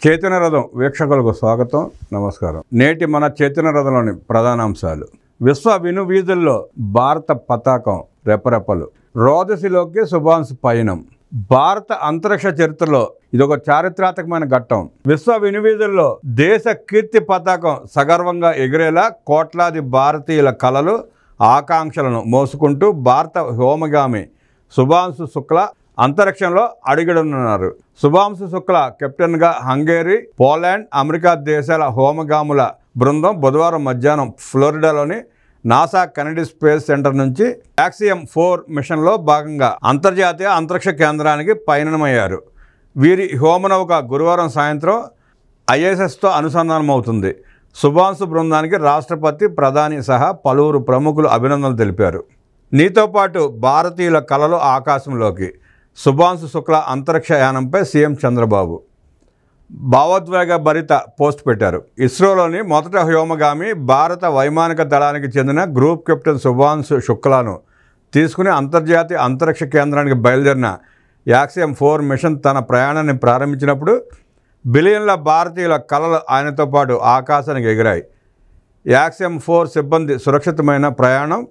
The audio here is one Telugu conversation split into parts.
చైతన్య రథం వీక్షకులకు స్వాగతం, నమస్కారం. నేటి మన చైతన్య రథంలోని ప్రధానాంశాలు: విశ్వ వినువీధుల్లో భారత పతాకం రెపరెపలు, రోదసిలోకి శుభాంశు పయనం. భారత అంతరిక్ష చరిత్రలో ఇదొక చారిత్రాత్మకమైన ఘట్టం. విశ్వ వినువీధుల్లో దేశ కీర్తి పతాకం సగర్వంగా ఎగిరేలా కోట్లాది భారతీయుల కలలు, ఆకాంక్షలను మోసుకుంటూ భారత వ్యోమగామి శుభాంశు శుక్లా అంతరిక్షంలో అడుగుడున్నారు. శుభాంశు శుక్లా కెప్టెన్గా హంగేరీ, పోలాండ్, అమెరికా దేశాల వ్యోమగాముల బృందం బుధవారం మధ్యాహ్నం ఫ్లోరిడాలోని నాసా కెనడీ స్పేస్ సెంటర్ నుంచి యాక్సియం 4 మిషన్లో భాగంగా అంతర్జాతీయ అంతరిక్ష కేంద్రానికి పయనమయ్యారు. వీరి వ్యోమనౌక గురువారం సాయంత్రం ISSతో అనుసంధానమవుతుంది. శుభాంశు బృందానికి రాష్ట్రపతి, ప్రధాని సహా పలువురు ప్రముఖులు అభినందనలు తెలిపారు. నీతో పాటు భారతీయుల కలలు ఆకాశంలోకి. శుభాంశు శుక్లా అంతరిక్ష యానంపై సీఎం చంద్రబాబు భావోద్వేగ భరిత పోస్ట్ పెట్టారు. ఇస్రోలోని మొదట వ్యోమగామి భారత వైమానిక దళానికి చెందిన గ్రూప్ కెప్టెన్ శుభాంశు శుక్లాను తీసుకుని అంతర్జాతీయ అంతరిక్ష కేంద్రానికి బయలుదేరిన యాక్సియం 4 మిషన్ తన ప్రయాణాన్ని ప్రారంభించినప్పుడు బిలియన్ల భారతీయుల కలలు ఆయనతో పాటు ఆకాశానికి ఎగిరాయి. యాక్సియం 4 సిబ్బంది సురక్షితమైన ప్రయాణం,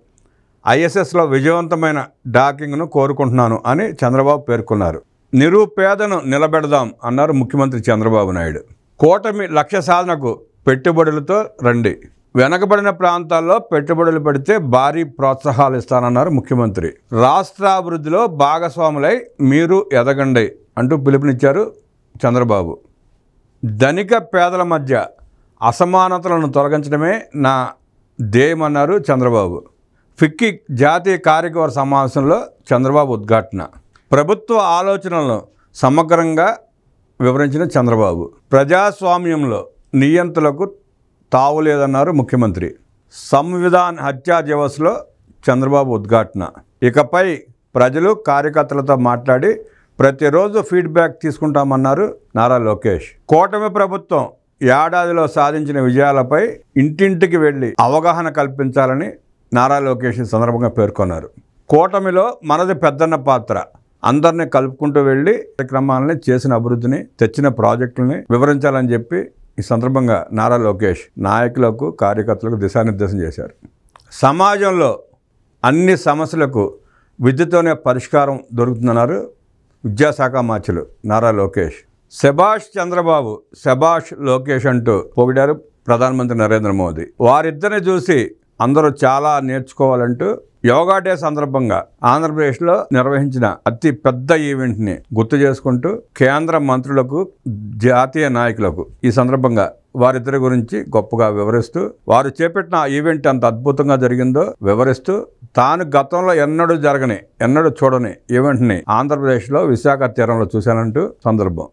ISSలో విజయవంతమైన డాకింగ్ను కోరుకుంటున్నాను అని చంద్రబాబు పేర్కొన్నారు. నిరుపేదను నిలబెడదాం అన్నారు ముఖ్యమంత్రి చంద్రబాబు నాయుడు. కూటమి లక్ష్య సాధనకు పెట్టుబడులతో రండి. వెనకబడిన ప్రాంతాల్లో పెట్టుబడులు పెడితే భారీ ప్రోత్సాహాలు ఇస్తానన్నారు ముఖ్యమంత్రి. రాష్ట్రాభివృద్ధిలో భాగస్వాములై మీరు ఎదగండి అంటూ పిలుపునిచ్చారు చంద్రబాబు. ధనిక పేదల మధ్య అసమానతలను తొలగించడమే నా ధ్యేయమన్నారు చంద్రబాబు. ఫిక్కీ జాతీయ కార్యవర్గ సమావేశంలో చంద్రబాబు ఉద్ఘాటన. ప్రభుత్వ ఆలోచనలను సమగ్రంగా వివరించిన చంద్రబాబు. ప్రజాస్వామ్యంలో నియంత్రణలకు తావులేదన్నారు ముఖ్యమంత్రి. సంవిధాన్ హత్యా దివస్లో చంద్రబాబు ఉద్ఘాటన. ఇకపై ప్రజలు కార్యకర్తలతో మాట్లాడి ప్రతిరోజు ఫీడ్బ్యాక్ తీసుకుంటామన్నారు నారా లోకేష్. కూటమి ప్రభుత్వం ఏడాదిలో సాధించిన విజయాలపై ఇంటింటికి వెళ్ళి అవగాహన కల్పించాలని నారా లోకేష్ సందర్భంగా పేర్కొన్నారు. కూటమిలో మనది పెద్దన్న పాత్ర. అందరినీ కలుపుకుంటూ వెళ్ళి కార్యక్రమాలని, చేసిన అభివృద్ధిని, తెచ్చిన ప్రాజెక్టులని వివరించాలని చెప్పి ఈ సందర్భంగా నారా లోకేష్ నాయకులకు, కార్యకర్తలకు దిశానిర్దేశం చేశారు. సమాజంలో అన్ని సమస్యలకు విద్యతోనే పరిష్కారం దొరుకుతుందన్నారు విద్యాశాఖ మంత్రులు నారా లోకేష్. శభాష్ చంద్రబాబు, శభాష్ లోకేష్ అంటూ పొగిడారు ప్రధానమంత్రి నరేంద్ర మోదీ. వారిద్దరిని చూసి అందరూ చాలా నేర్చుకోవాలంటూ యోగా డే సందర్భంగా ఆంధ్రప్రదేశ్లో నిర్వహించిన అతి పెద్ద ఈవెంట్ని గుర్తు చేసుకుంటూ కేంద్ర మంత్రులకు, జాతీయ నాయకులకు ఈ సందర్భంగా వారిద్దరి గురించి గొప్పగా వివరిస్తూ, వారు చేపట్టిన ఆ ఈవెంట్ ఎంత అద్భుతంగా జరిగిందో వివరిస్తూ, తాను గతంలో ఎన్నడూ చూడని ఈవెంట్ని ఆంధ్రప్రదేశ్లో విశాఖ తీరంలో చూశానంటూ సందర్భం.